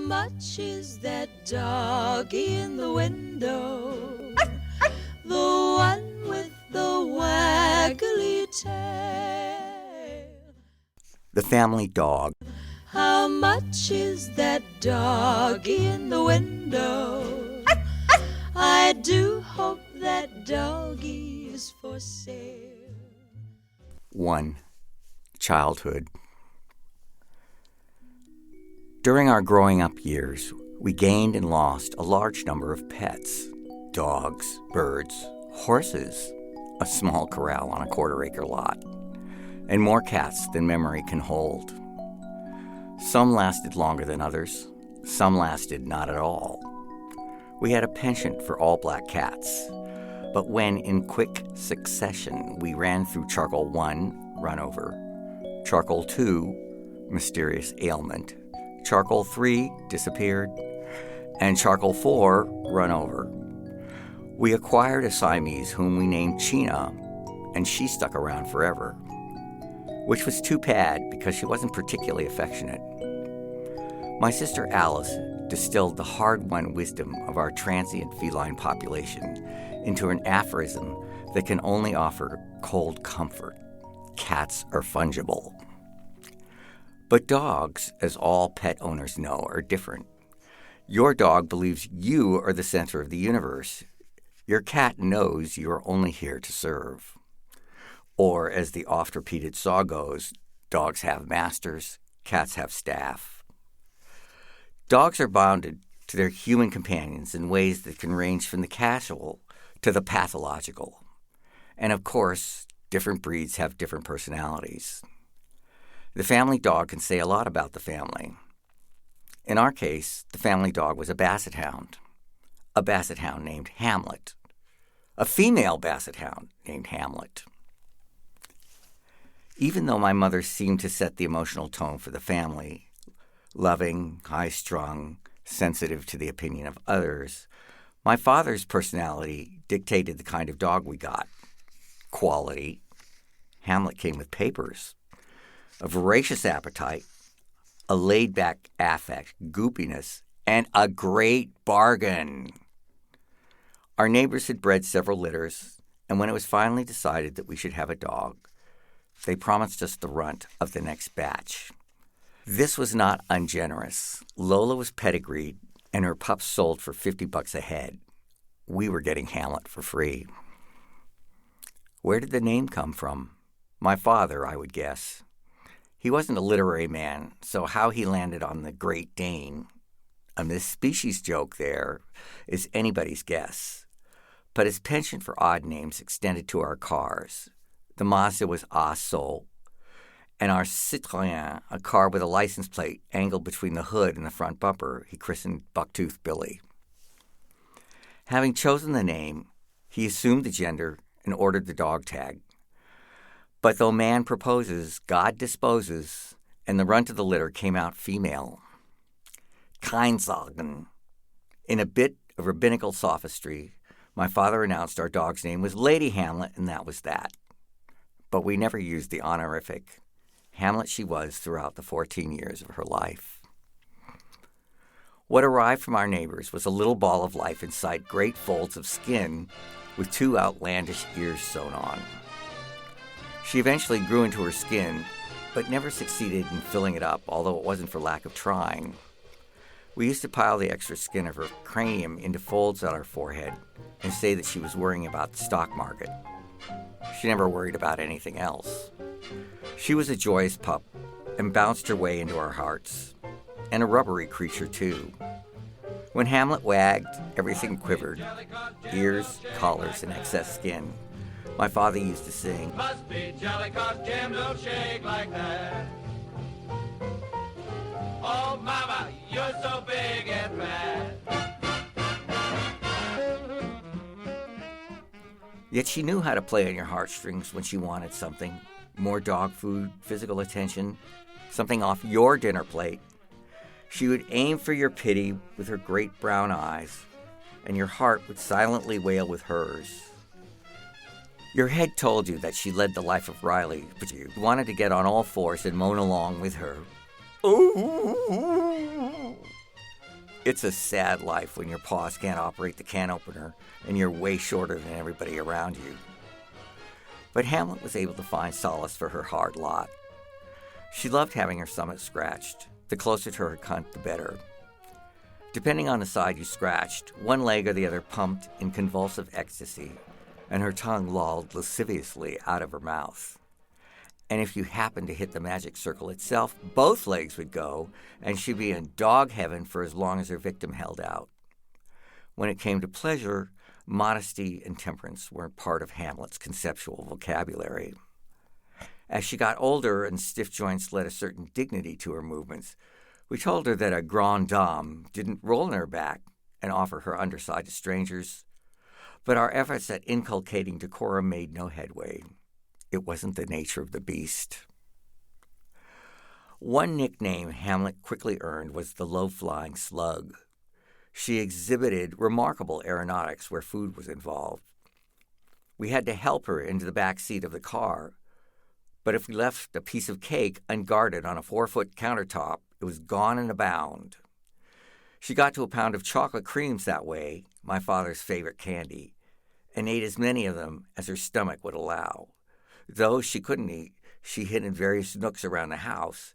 much is that doggy in the window? The one with the waggly tail. The family dog. How much is that doggy in the window? I do hope that doggy is for sale. 1. Childhood. During our growing up years, we gained and lost a large number of pets. Dogs, birds, horses, a small corral on a quarter-acre lot, and more cats than memory can hold. Some lasted longer than others. Some lasted not at all. We had a penchant for all black cats, but when in quick succession we ran through Charcoal 1, run over, Charcoal 2, mysterious ailment, Charcoal 3, disappeared, and Charcoal 4, run over, we acquired a Siamese whom we named China, and she stuck around forever, which was too bad because she wasn't particularly affectionate. My sister Alice distilled the hard-won wisdom of our transient feline population into an aphorism that can only offer cold comfort. Cats are fungible. But dogs, as all pet owners know, are different. Your dog believes you are the center of the universe. Your cat knows you are only here to serve. Or, as the oft-repeated saw goes, dogs have masters, cats have staff. Dogs are bounded to their human companions in ways that can range from the casual to the pathological. And of course, different breeds have different personalities. The family dog can say a lot about the family. In our case, the family dog was a basset hound named Hamlet, a female basset hound named Hamlet. Even though my mother seemed to set the emotional tone for the family, loving, high-strung, sensitive to the opinion of others, my father's personality dictated the kind of dog we got. Quality. Hamlet came with papers. A voracious appetite, a laid-back affect, goopiness, and a great bargain. Our neighbors had bred several litters, and when it was finally decided that we should have a dog, they promised us the runt of the next batch. This was not ungenerous. Lola was pedigreed, and her pups sold for $50 a head. We were getting Hamlet for free. Where did the name come from? My father, I would guess. He wasn't a literary man, so how he landed on the Great Dane, a mis-species joke there, is anybody's guess. But his penchant for odd names extended to our cars. The Mazda was Sol, and our Citroën, a car with a license plate angled between the hood and the front bumper, he christened Bucktooth Billy. Having chosen the name, he assumed the gender and ordered the dog tag. But though man proposes, God disposes, and the runt of the litter came out female. Keinsagen. In a bit of rabbinical sophistry, my father announced our dog's name was Lady Hamlet, and that was that. But we never used the honorific. Hamlet she was throughout the 14 years of her life. What arrived from our neighbors was a little ball of life inside great folds of skin with 2 outlandish ears sewn on. She eventually grew into her skin, but never succeeded in filling it up, although it wasn't for lack of trying. We used to pile the extra skin of her cranium into folds on her forehead and say that she was worrying about the stock market. She never worried about anything else. She was a joyous pup and bounced her way into our hearts, and a rubbery creature, too. When Hamlet wagged, everything quivered, ears, collars, and excess skin. My father used to sing, "Must be jelly 'cause Jim don't shake like that. Oh, mama, you're so big and fat." Yet she knew how to play on your heartstrings when she wanted something. More dog food, physical attention, something off your dinner plate. She would aim for your pity with her great brown eyes, and your heart would silently wail with hers. Your head told you that she led the life of Riley, but you wanted to get on all fours and moan along with her. Ooh. It's a sad life when your paws can't operate the can opener and you're way shorter than everybody around you. But Hamlet was able to find solace for her hard lot. She loved having her stomach scratched. The closer to her cunt, the better. Depending on the side you scratched, one leg or the other pumped in convulsive ecstasy, and her tongue lolled lasciviously out of her mouth. And if you happened to hit the magic circle itself, both legs would go, and she'd be in dog heaven for as long as her victim held out. When it came to pleasure, modesty and temperance weren't part of Hamlet's conceptual vocabulary. As she got older and stiff joints led a certain dignity to her movements, we told her that a grande dame didn't roll on her back and offer her underside to strangers, but our efforts at inculcating decorum made no headway. It wasn't the nature of the beast. One nickname Hamlet quickly earned was the low-flying slug. She exhibited remarkable aeronautics where food was involved. We had to help her into the back seat of the car, but if we left a piece of cake unguarded on a 4-foot countertop, it was gone in a bound. She got to a pound of chocolate creams that way, my father's favorite candy, and ate as many of them as her stomach would allow. Those she couldn't eat, she hid in various nooks around the house,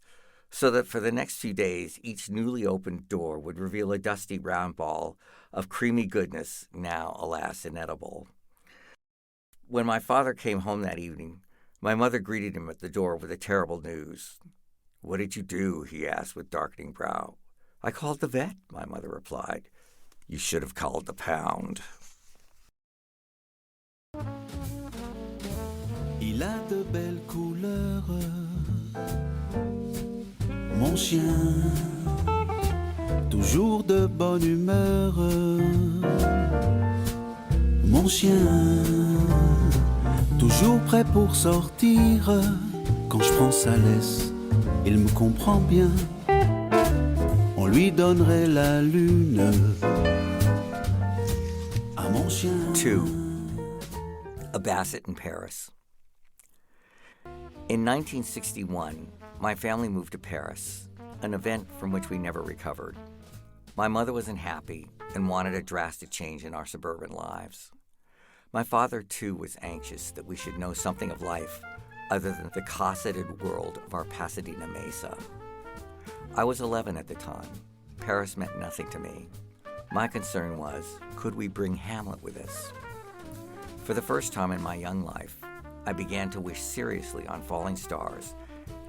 so that for the next few days, each newly opened door would reveal a dusty round ball of creamy goodness, now, alas, inedible. When my father came home that evening, my mother greeted him at the door with the terrible news. "What did you do?" he asked with darkening brow. "I called the vet," my mother replied. "You should have called the pound." Il a de belles couleurs, mon chien, toujours de bonne humeur, mon chien, toujours prêt pour sortir, quand je prends sa laisse, il me comprend bien, on lui donnerait la lune, à mon chien. 2. A Basset in Paris. In 1961, my family moved to Paris, an event from which we never recovered. My mother was unhappy and wanted a drastic change in our suburban lives. My father, too, was anxious that we should know something of life other than the cosseted world of our Pasadena Mesa. I was 11 at the time. Paris meant nothing to me. My concern was, could we bring Hamlet with us? For the first time in my young life, I began to wish seriously on falling stars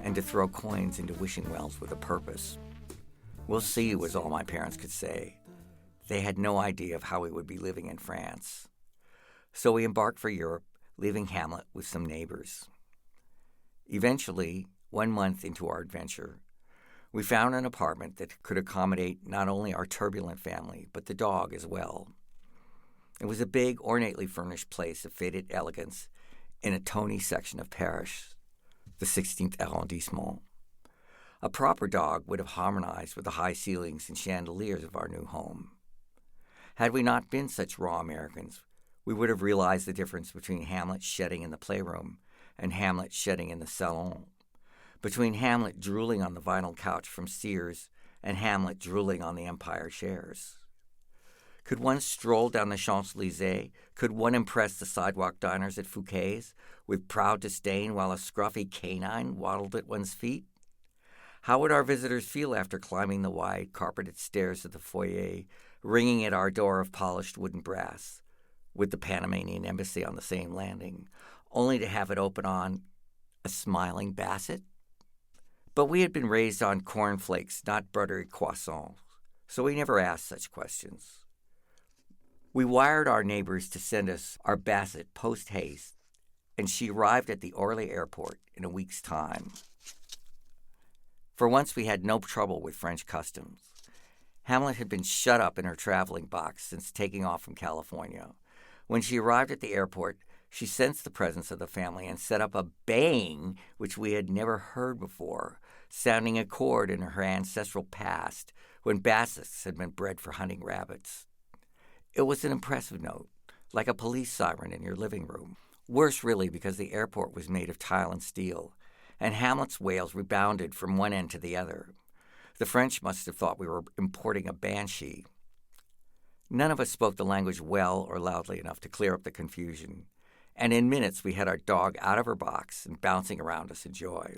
and to throw coins into wishing wells with a purpose. "We'll see," was all my parents could say. They had no idea of how we would be living in France. So we embarked for Europe, leaving Hamlet with some neighbors. Eventually, 1 month into our adventure, we found an apartment that could accommodate not only our turbulent family, but the dog as well. It was a big, ornately furnished place of faded elegance in a tony section of Paris, the 16th arrondissement. A proper dog would have harmonized with the high ceilings and chandeliers of our new home. Had we not been such raw Americans, we would have realized the difference between Hamlet shedding in the playroom and Hamlet shedding in the salon, between Hamlet drooling on the vinyl couch from Sears and Hamlet drooling on the Empire chairs. Could one stroll down the Champs-Élysées? Could one impress the sidewalk diners at Fouquet's with proud disdain while a scruffy canine waddled at one's feet? How would our visitors feel after climbing the wide, carpeted stairs of the foyer, ringing at our door of polished wooden brass, with the Panamanian embassy on the same landing, only to have it open on a smiling basset? But we had been raised on cornflakes, not buttery croissants, so we never asked such questions. We wired our neighbors to send us our basset post-haste, and she arrived at the Orly airport in a week's time. For once, we had no trouble with French customs. Hamlet had been shut up in her traveling box since taking off from California. When she arrived at the airport, she sensed the presence of the family and set up a baying which we had never heard before, sounding a chord in her ancestral past when bassets had been bred for hunting rabbits. It was an impressive note, like a police siren in your living room. Worse, really, because the airport was made of tile and steel, and Hamlet's wails rebounded from one end to the other. The French must have thought we were importing a banshee. None of us spoke the language well or loudly enough to clear up the confusion, and in minutes we had our dog out of her box and bouncing around us in joy.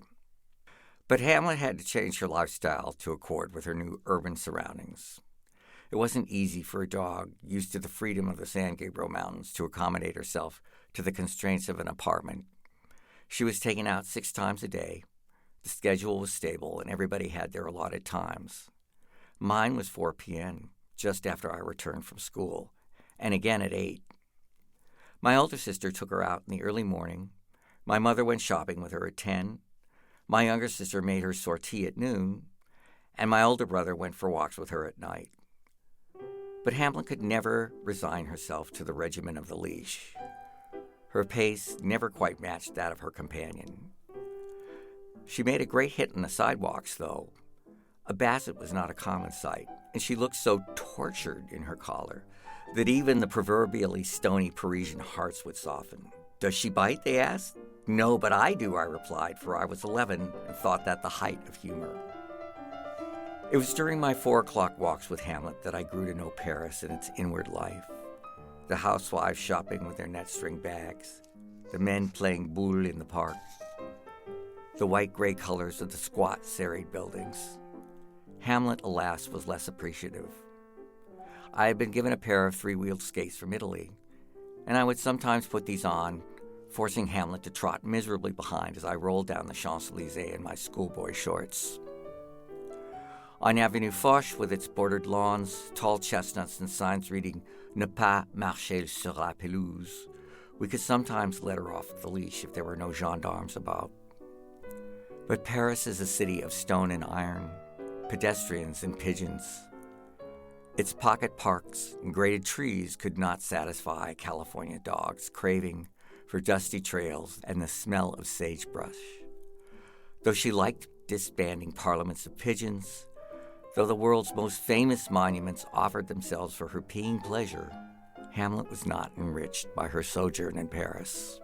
But Hamlet had to change her lifestyle to accord with her new urban surroundings. It wasn't easy for a dog used to the freedom of the San Gabriel Mountains to accommodate herself to the constraints of an apartment. She was taken out 6 times a day. The schedule was stable, and everybody had their allotted times. Mine was 4 p.m., just after I returned from school, and again at 8. My older sister took her out in the early morning. My mother went shopping with her at 10. My younger sister made her sortie at noon, and my older brother went for walks with her at night. But Hamlet could never resign herself to the regimen of the leash. Her pace never quite matched that of her companion. She made a great hit on the sidewalks, though. A basset was not a common sight, and she looked so tortured in her collar that even the proverbially stony Parisian hearts would soften. "Does she bite?" they asked. "No, but I do," I replied, for I was 11 and thought that the height of humor. It was during my 4 o'clock walks with Hamlet that I grew to know Paris and its inward life. The housewives shopping with their net string bags, the men playing boule in the park, the white-gray colors of the squat, serried buildings. Hamlet, alas, was less appreciative. I had been given a pair of 3-wheeled skates from Italy, and I would sometimes put these on, forcing Hamlet to trot miserably behind as I rolled down the Champs-Élysées in my schoolboy shorts. On Avenue Foch, with its bordered lawns, tall chestnuts, and signs reading "Ne pas marcher sur la pelouse," we could sometimes let her off the leash if there were no gendarmes about. But Paris is a city of stone and iron, pedestrians and pigeons. Its pocket parks and graded trees could not satisfy a California dog's craving for dusty trails and the smell of sagebrush. Though she liked disbanding parliaments of pigeons, though the world's most famous monuments offered themselves for her peeing pleasure, Hamlet was not enriched by her sojourn in Paris.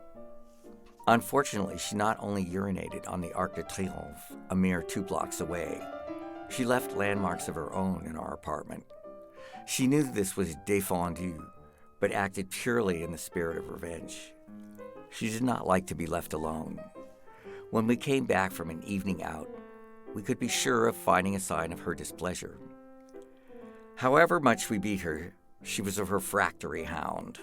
Unfortunately, she not only urinated on the Arc de Triomphe, a mere 2 blocks away, she left landmarks of her own in our apartment. She knew this was défendu, but acted purely in the spirit of revenge. She did not like to be left alone. When we came back from an evening out, we could be sure of finding a sign of her displeasure. However much we beat her, she was a refractory hound.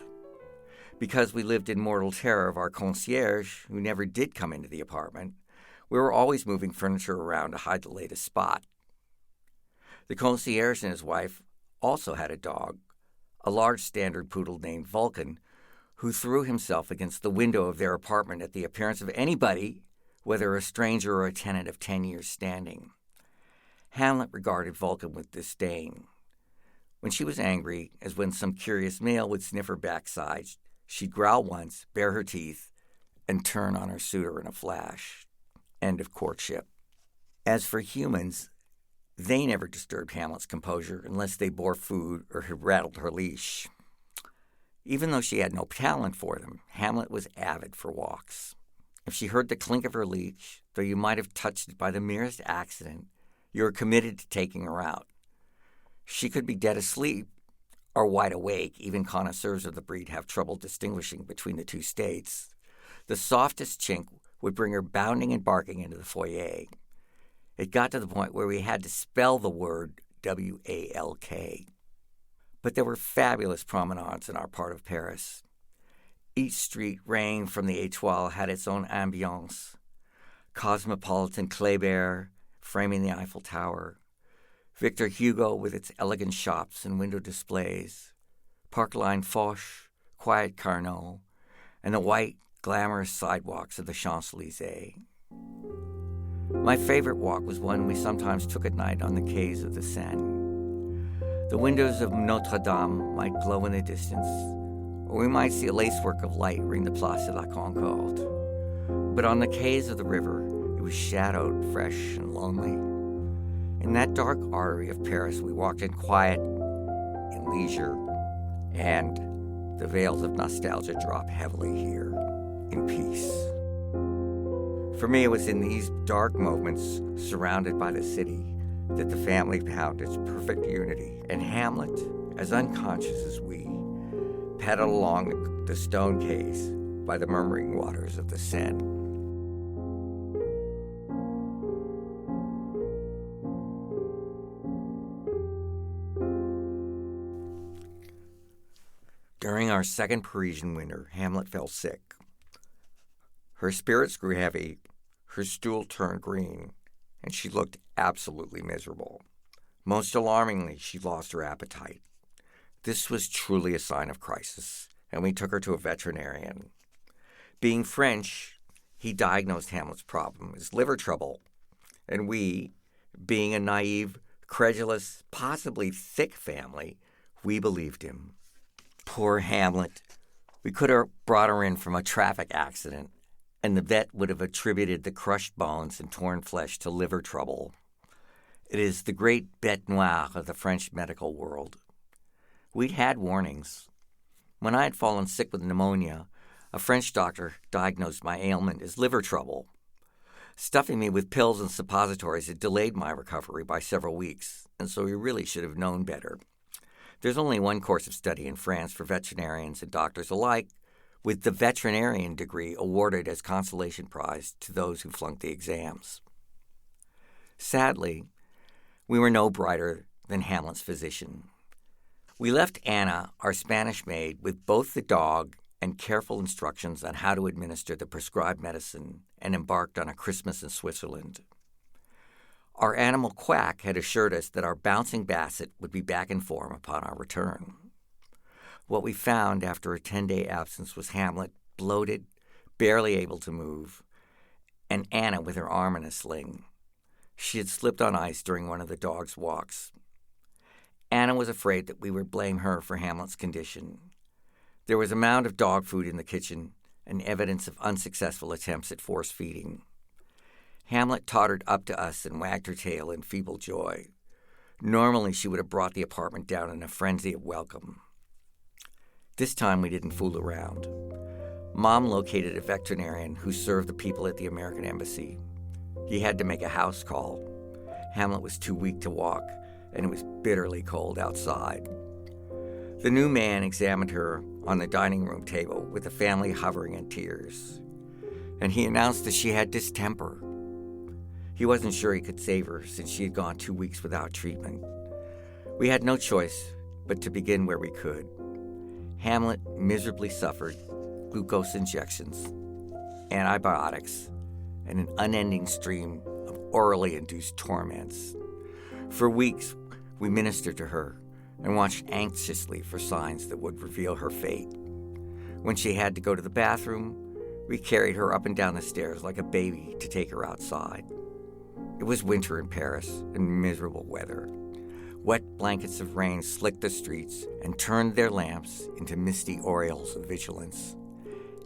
Because we lived in mortal terror of our concierge, who never did come into the apartment, we were always moving furniture around to hide the latest spot. The concierge and his wife also had a dog, a large standard poodle named Vulcan, who threw himself against the window of their apartment at the appearance of anybody, whether a stranger or a tenant of 10 years' standing. Hamlet regarded Vulcan with disdain. When she was angry, as when some curious male would sniff her backside, she'd growl once, bare her teeth, and turn on her suitor in a flash. End of courtship. As for humans, they never disturbed Hamlet's composure unless they bore food or had rattled her leash. Even though she had no talent for them, Hamlet was avid for walks. If she heard the clink of her leash, though you might have touched it by the merest accident, you were committed to taking her out. She could be dead asleep or wide awake. Even connoisseurs of the breed have trouble distinguishing between the two states. The softest chink would bring her bounding and barking into the foyer. It got to the point where we had to spell the word W-A-L-K. But there were fabulous promenades in our part of Paris. Each street ranged from the Étoile had its own ambiance. Cosmopolitan Kléber framing the Eiffel Tower. Victor Hugo with its elegant shops and window displays. Park-line Foch, quiet Carnot, and the white, glamorous sidewalks of the Champs-Élysées. My favorite walk was one we sometimes took at night on the quays of the Seine. The windows of Notre Dame might glow in the distance, or we might see a lacework of light ring the Place de la Concorde. But on the quays of the river, it was shadowed, fresh, and lonely. In that dark artery of Paris, we walked in quiet, in leisure, and the veils of nostalgia drop heavily here, in peace. For me, it was in these dark moments, surrounded by the city, that the family found its perfect unity, and Hamlet, as unconscious as we, paddled along the stone quays by the murmuring waters of the Seine. During our second Parisian winter, Hamlet fell sick. Her spirits grew heavy, her stool turned green, and she looked absolutely miserable. Most alarmingly, she lost her appetite. This was truly a sign of crisis, and we took her to a veterinarian. Being French, he diagnosed Hamlet's problem as liver trouble, and we, being a naive, credulous, possibly thick family, we believed him. Poor Hamlet. We could have brought her in from a traffic accident, and the vet would have attributed the crushed bones and torn flesh to liver trouble. It is the great bête noire of the French medical world. We'd had warnings. When I had fallen sick with pneumonia, a French doctor diagnosed my ailment as liver trouble. Stuffing me with pills and suppositories had delayed my recovery by several weeks, and so we really should have known better. There's only one course of study in France for veterinarians and doctors alike, with the veterinarian degree awarded as consolation prize to those who flunked the exams. Sadly, we were no brighter than Hamlet's physician. We left Anna, our Spanish maid, with both the dog and careful instructions on how to administer the prescribed medicine, and embarked on a Christmas in Switzerland. Our animal quack had assured us that our bouncing basset would be back in form upon our return. What we found after a 10-day absence was Hamlet, bloated, barely able to move, and Anna with her arm in a sling. She had slipped on ice during one of the dog's walks. Anna was afraid that we would blame her for Hamlet's condition. There was a mound of dog food in the kitchen and evidence of unsuccessful attempts at force feeding. Hamlet tottered up to us and wagged her tail in feeble joy. Normally, she would have brought the apartment down in a frenzy of welcome. This time, we didn't fool around. Mom located a veterinarian who served the people at the American Embassy. He had to make a house call. Hamlet was too weak to walk, and it was bitterly cold outside. The new man examined her on the dining room table with the family hovering in tears, and he announced that she had distemper. He wasn't sure he could save her since she had gone 2 weeks without treatment. We had no choice but to begin where we could. Hamlet miserably suffered glucose injections, antibiotics, and an unending stream of orally induced torments. For weeks, we ministered to her and watched anxiously for signs that would reveal her fate. When she had to go to the bathroom, we carried her up and down the stairs like a baby to take her outside. It was winter in Paris and miserable weather. Wet blankets of rain slicked the streets and turned their lamps into misty aureoles of vigilance.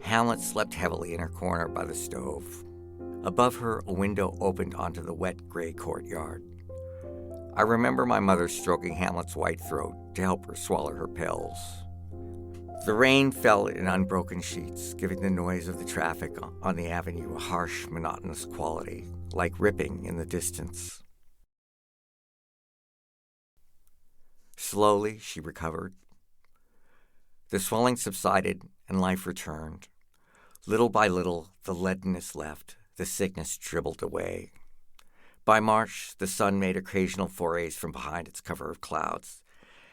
Hamlet slept heavily in her corner by the stove. Above her, a window opened onto the wet gray courtyard. I remember my mother stroking Hamlet's white throat to help her swallow her pills. The rain fell in unbroken sheets, giving the noise of the traffic on the avenue a harsh, monotonous quality, like ripping in the distance. Slowly, she recovered. The swelling subsided and life returned. Little by little, the leadenness left, the sickness dribbled away. By March, the sun made occasional forays from behind its cover of clouds,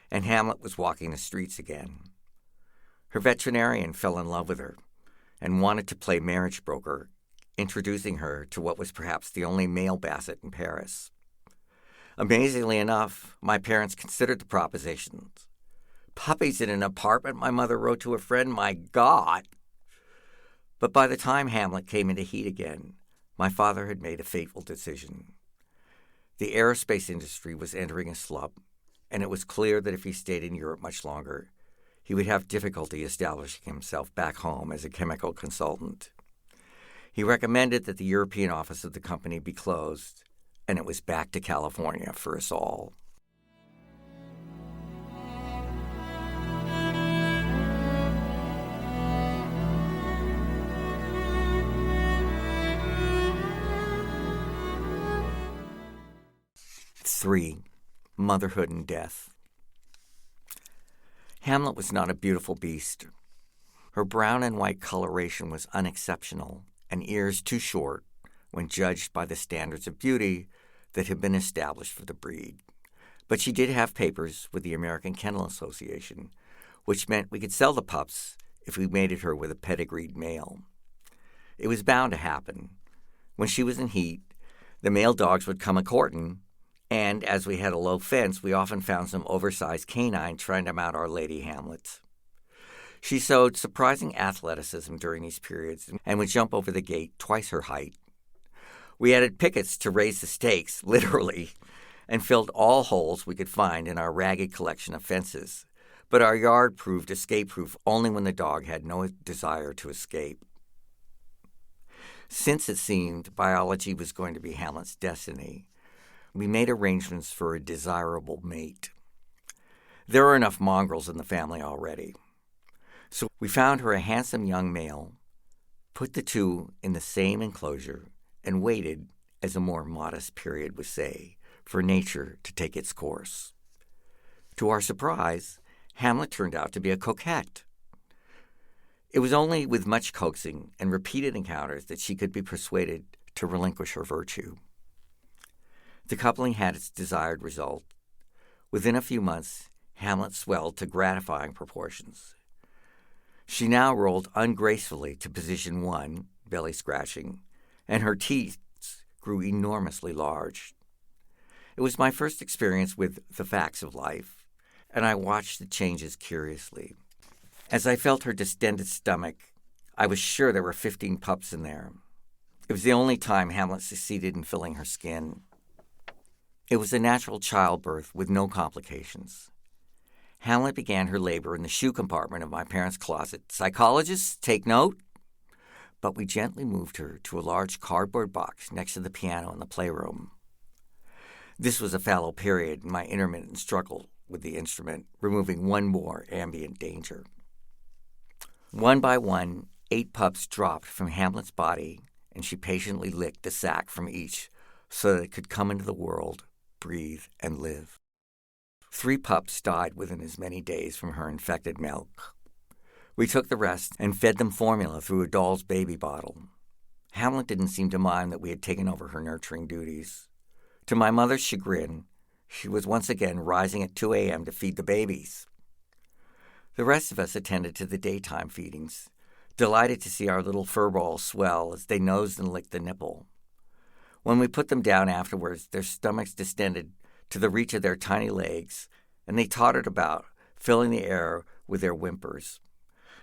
and Hamlet was walking the streets again. Her veterinarian fell in love with her and wanted to play marriage broker, introducing her to what was perhaps the only male basset in Paris. Amazingly enough, my parents considered the propositions. Puppies in an apartment, my mother wrote to a friend, my God! But by the time Hamlet came into heat again, my father had made a fateful decision. The aerospace industry was entering a slump, and it was clear that if he stayed in Europe much longer, he would have difficulty establishing himself back home as a chemical consultant. He recommended that the European office of the company be closed, and it was back to California for us all. 3. Motherhood and death. Hamlet was not a beautiful beast. Her brown and white coloration was unexceptional, and ears too short when judged by the standards of beauty that had been established for the breed. But she did have papers with the American Kennel Association, which meant we could sell the pups if we mated her with a pedigreed male. It was bound to happen. When she was in heat, the male dogs would come a-courtin', and as we had a low fence, we often found some oversized canine trying to mount our Lady Hamlets. She showed surprising athleticism during these periods and would jump over the gate twice her height. We added pickets to raise the stakes, literally, and filled all holes we could find in our ragged collection of fences. But our yard proved escape-proof only when the dog had no desire to escape. Since it seemed biology was going to be Hamlet's destiny, we made arrangements for a desirable mate. There were enough mongrels in the family already. So we found her a handsome young male, put the two in the same enclosure, and waited, as a more modest period would say, for nature to take its course. To our surprise, Hamlet turned out to be a coquette. It was only with much coaxing and repeated encounters that she could be persuaded to relinquish her virtue. The coupling had its desired result. Within a few months, Hamlet swelled to gratifying proportions. She now rolled ungracefully to position 1, belly scratching, and her teeth grew enormously large. It was my first experience with the facts of life, and I watched the changes curiously. As I felt her distended stomach, I was sure there were 15 pups in there. It was the only time Hamlet succeeded in filling her skin. It was a natural childbirth with no complications. Hamlet began her labor in the shoe compartment of my parents' closet. Psychologists, take note. But we gently moved her to a large cardboard box next to the piano in the playroom. This was a fallow period in my intermittent struggle with the instrument, removing one more ambient danger. One by one, 8 pups dropped from Hamlet's body, and she patiently licked the sack from each so that it could come into the world, breathe, and live. 3 pups died within as many days from her infected milk. We took the rest and fed them formula through a doll's baby bottle. Hamlet didn't seem to mind that we had taken over her nurturing duties. To my mother's chagrin, she was once again rising at 2 a.m. to feed the babies. The rest of us attended to the daytime feedings, delighted to see our little furballs swell as they nosed and licked the nipple. When we put them down afterwards, their stomachs distended to the reach of their tiny legs, and they tottered about, filling the air with their whimpers.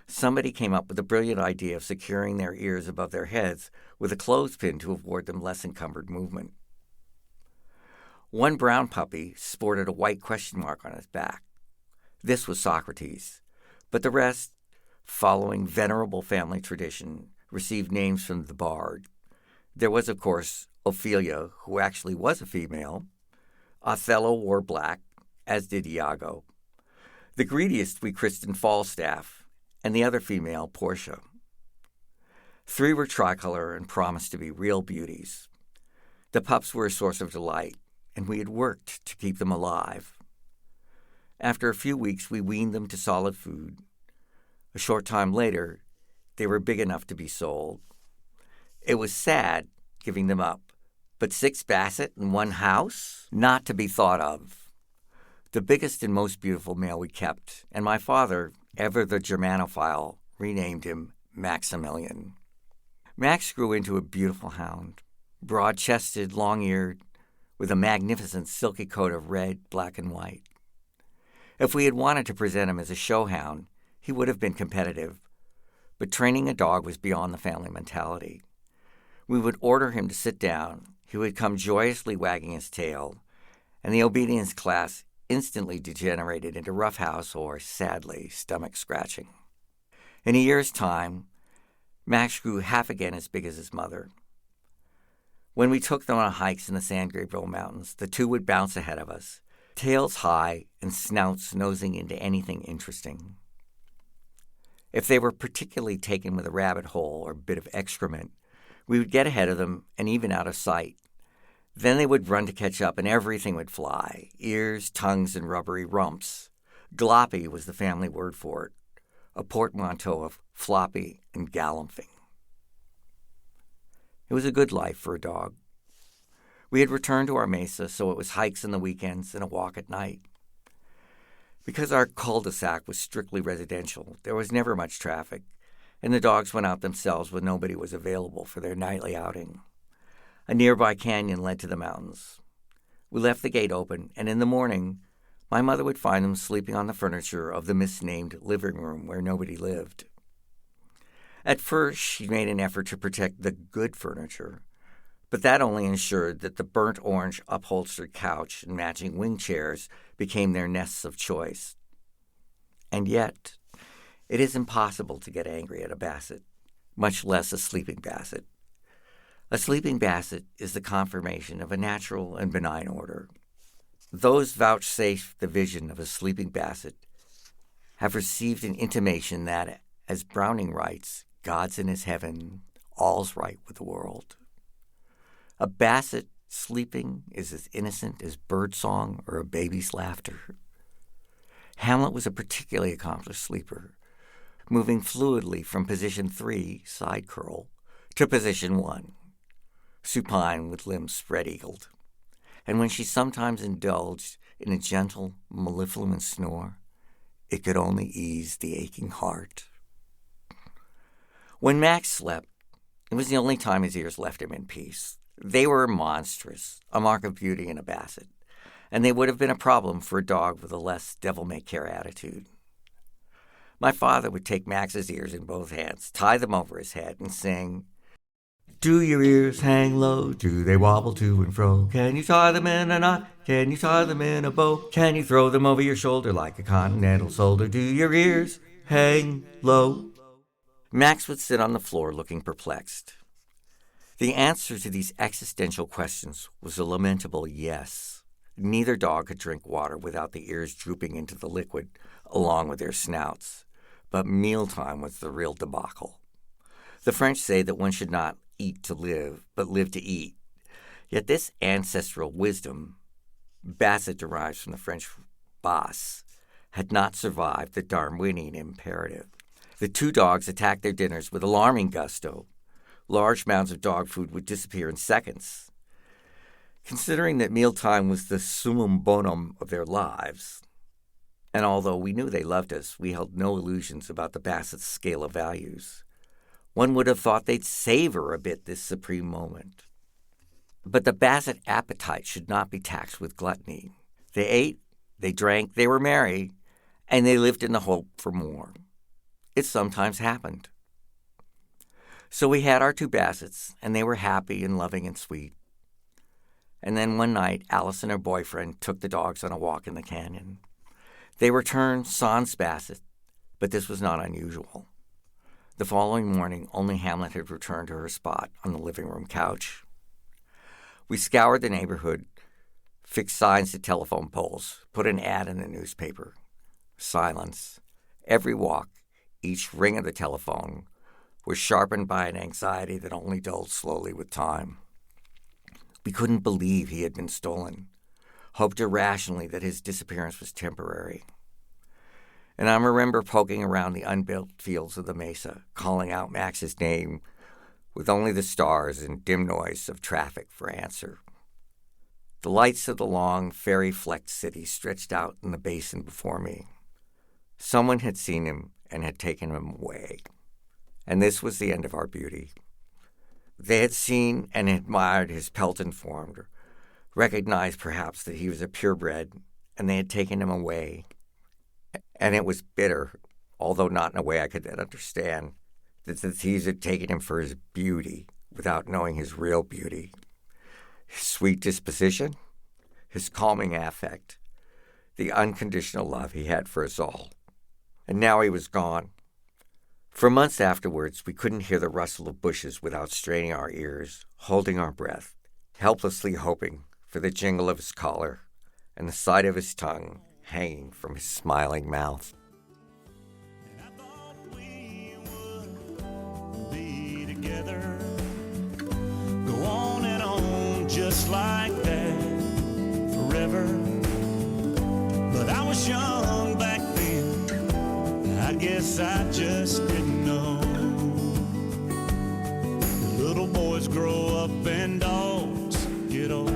Somebody came up with the brilliant idea of securing their ears above their heads with a clothespin to afford them less encumbered movement. One brown puppy sported a white question mark on his back. This was Socrates, but the rest, following venerable family tradition, received names from the bard. There was, of course, Ophelia, who actually was a female. Othello wore black, as did Iago. The greediest we christened Falstaff, and the other female, Portia. 3 were tricolor and promised to be real beauties. The pups were a source of delight, and we had worked to keep them alive. After a few weeks, we weaned them to solid food. A short time later, they were big enough to be sold. It was sad giving them up, but 6 basset in one house? Not to be thought of. The biggest and most beautiful male we kept, and my father, ever the Germanophile, renamed him Maximilian. Max grew into a beautiful hound, broad-chested, long-eared, with a magnificent silky coat of red, black, and white. If we had wanted to present him as a show hound, he would have been competitive, but training a dog was beyond the family mentality. We would order him to sit down, he would come joyously wagging his tail, and the obedience class instantly degenerated into roughhouse or, sadly, stomach scratching. In a year's time, Max grew half again as big as his mother. When we took them on hikes in the San Gabriel Mountains, the 2 would bounce ahead of us, tails high and snouts nosing into anything interesting. If they were particularly taken with a rabbit hole or bit of excrement, we would get ahead of them and even out of sight. Then they would run to catch up, and everything would fly. Ears, tongues, and rubbery rumps. Gloppy was the family word for it, a portmanteau of floppy and galloping. It was a good life for a dog. We had returned to our mesa, so it was hikes on the weekends and a walk at night. Because our cul-de-sac was strictly residential, there was never much traffic, and the dogs went out themselves when nobody was available for their nightly outing. A nearby canyon led to the mountains. We left the gate open, and in the morning, my mother would find them sleeping on the furniture of the misnamed living room where nobody lived. At first, she made an effort to protect the good furniture, but that only ensured that the burnt orange upholstered couch and matching wing chairs became their nests of choice. And yet, it is impossible to get angry at a basset, much less a sleeping basset. A sleeping basset is the confirmation of a natural and benign order. Those vouchsafed the vision of a sleeping basset have received an intimation that, as Browning writes, God's in his heaven, all's right with the world. A basset sleeping is as innocent as birdsong or a baby's laughter. Hamlet was a particularly accomplished sleeper, moving fluidly from position 3, side curl, to position 1, supine with limbs spread-eagled. And when she sometimes indulged in a gentle, mellifluent snore, it could only ease the aching heart. When Max slept, it was the only time his ears left him in peace. They were monstrous, a mark of beauty in a basset, and they would have been a problem for a dog with a less devil-may-care attitude. My father would take Max's ears in both hands, tie them over his head, and sing, "Do your ears hang low? Do they wobble to and fro? Can you tie them in a knot? Can you tie them in a bow? Can you throw them over your shoulder like a continental soldier? Do your ears hang low?" Max would sit on the floor looking perplexed. The answer to these existential questions was a lamentable yes. Neither dog could drink water without the ears drooping into the liquid along with their snouts. But mealtime was the real debacle. The French say that one should not eat to live, but live to eat. Yet this ancestral wisdom, basset derives from the French bas, had not survived the Darwinian imperative. The two dogs attacked their dinners with alarming gusto. Large mounds of dog food would disappear in seconds. Considering that mealtime was the summum bonum of their lives, and although we knew they loved us, we held no illusions about the basset's scale of values. One would have thought they'd savor a bit this supreme moment. But the basset appetite should not be taxed with gluttony. They ate, they drank, they were merry, and they lived in the hope for more. It sometimes happened. So we had our two bassets, and they were happy and loving and sweet. And then one night, Alice and her boyfriend took the dogs on a walk in the canyon. They returned sans basset, but this was not unusual. The following morning, only Hamlet had returned to her spot on the living room couch. We scoured the neighborhood, fixed signs to telephone poles, put an ad in the newspaper. Silence. Every walk, each ring of the telephone, was sharpened by an anxiety that only dulled slowly with time. We couldn't believe he had been stolen, hoped irrationally that his disappearance was temporary. And I remember poking around the unbuilt fields of the mesa, calling out Max's name with only the stars and dim noise of traffic for answer. The lights of the long, fairy-flecked city stretched out in the basin before me. Someone had seen him and had taken him away. And this was the end of our beauty. They had seen and admired his Pelton form, recognized perhaps that he was a purebred, and they had taken him away. And it was bitter, although not in a way I could then understand, that the thieves had taken him for his beauty without knowing his real beauty. His sweet disposition, his calming affect, the unconditional love he had for us all. And now he was gone. For months afterwards, we couldn't hear the rustle of bushes without straining our ears, holding our breath, helplessly hoping for the jingle of his collar and the sight of his tongue hanging from his smiling mouth. And I thought we would be together, go on and on just like that forever. But I was young back then, I guess I just didn't know. Little boys grow up and dogs get old.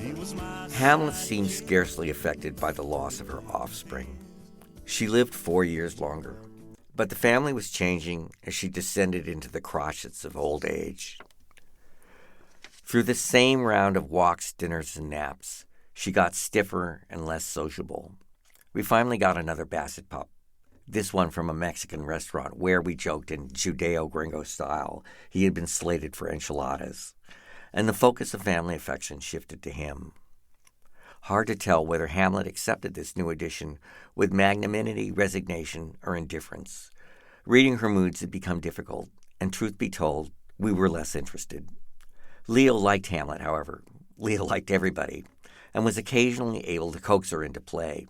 He was my Hamlet seemed scarcely affected by the loss of her offspring. She lived 4 years longer, but the family was changing as she descended into the crotchets of old age. Through the same round of walks, dinners, and naps, she got stiffer and less sociable. We finally got another basset pup, this one from a Mexican restaurant where, we joked in Judeo-Gringo style, he had been slated for enchiladas, and the focus of family affection shifted to him. Hard to tell whether Hamlet accepted this new addition with magnanimity, resignation, or indifference. Reading her moods had become difficult, and truth be told, we were less interested. Leo liked Hamlet, however. Leo liked everybody, and was occasionally able to coax her into play.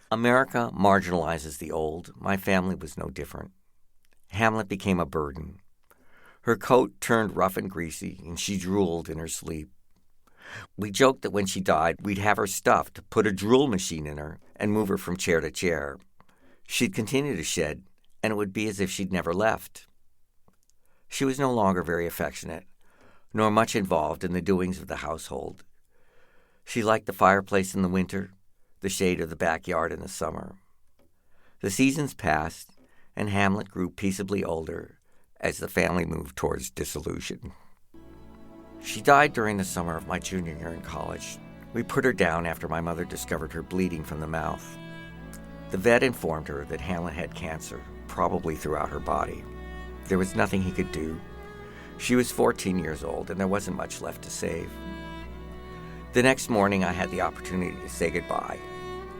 America marginalizes the old. My family was no different. Hamlet became a burden. Her coat turned rough and greasy, and she drooled in her sleep. We joked that when she died, we'd have her stuffed, put a drool machine in her, and move her from chair to chair. She'd continue to shed, and it would be as if she'd never left. She was no longer very affectionate, nor much involved in the doings of the household. She liked the fireplace in the winter, the shade of the backyard in the summer. The seasons passed, and Hamlet grew peaceably older as the family moved towards dissolution. She died during the summer of my junior year in college. We put her down after my mother discovered her bleeding from the mouth. The vet informed her that Hamlet had cancer, probably throughout her body. There was nothing he could do. She was 14 years old, and there wasn't much left to save. The next morning, I had the opportunity to say goodbye.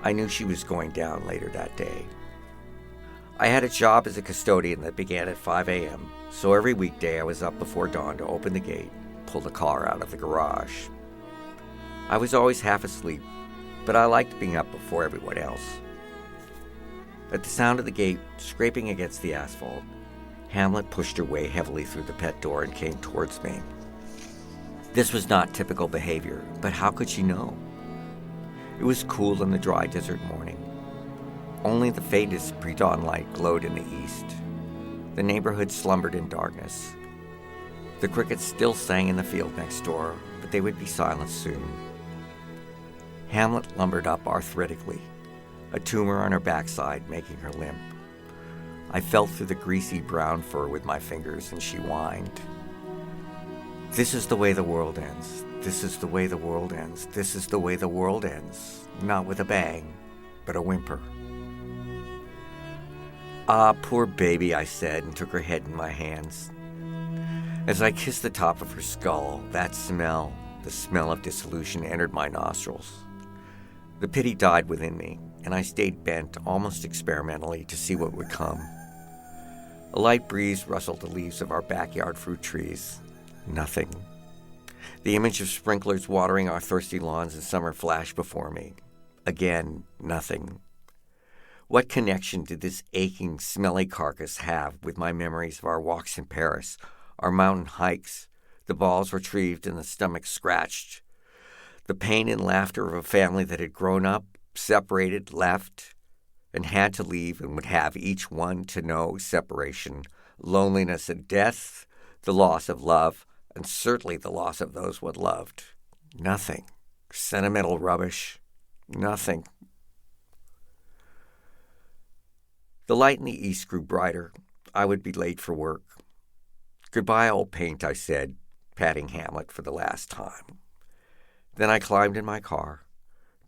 I knew she was going down later that day. I had a job as a custodian that began at 5 a.m., so every weekday I was up before dawn to open the gate, pull the car out of the garage. I was always half asleep, but I liked being up before everyone else. At the sound of the gate scraping against the asphalt, Hamlet pushed her way heavily through the pet door and came towards me. This was not typical behavior, but how could she know? It was cool in the dry desert morning. Only the faintest pre-dawn light glowed in the east. The neighborhood slumbered in darkness. The crickets still sang in the field next door, but they would be silent soon. Hamlet lumbered up arthritically, a tumor on her backside making her limp. I felt through the greasy brown fur with my fingers, and she whined. This is the way the world ends. This is the way the world ends. This is the way the world ends. Not with a bang, but a whimper. Ah, poor baby, I said, and took her head in my hands. As I kissed the top of her skull, that smell, the smell of dissolution, entered my nostrils. The pity died within me, and I stayed bent, almost experimentally, to see what would come. A light breeze rustled the leaves of our backyard fruit trees. Nothing. The image of sprinklers watering our thirsty lawns in summer flashed before me. Again, nothing. What connection did this aching, smelly carcass have with my memories of our walks in Paris, our mountain hikes, the balls retrieved and the stomach scratched, the pain and laughter of a family that had grown up, separated, left, and had to leave and would have each one to know separation, loneliness and death, the loss of love, and certainly the loss of those one loved. Nothing. Sentimental rubbish. Nothing. The light in the east grew brighter. I would be late for work. Goodbye, old paint, I said, patting Hamlet for the last time. Then I climbed in my car,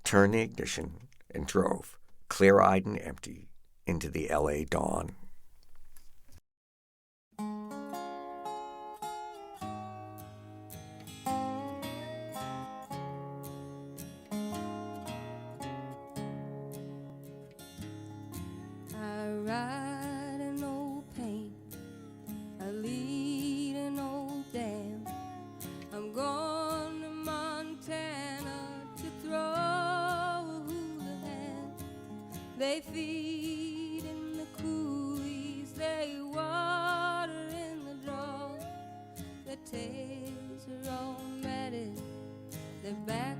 turned the ignition, and drove, clear-eyed and empty, into the L.A. dawn. I ride an old paint, I lead an old dam. I'm going to Montana to throw a hula hand. They feed in the cool the back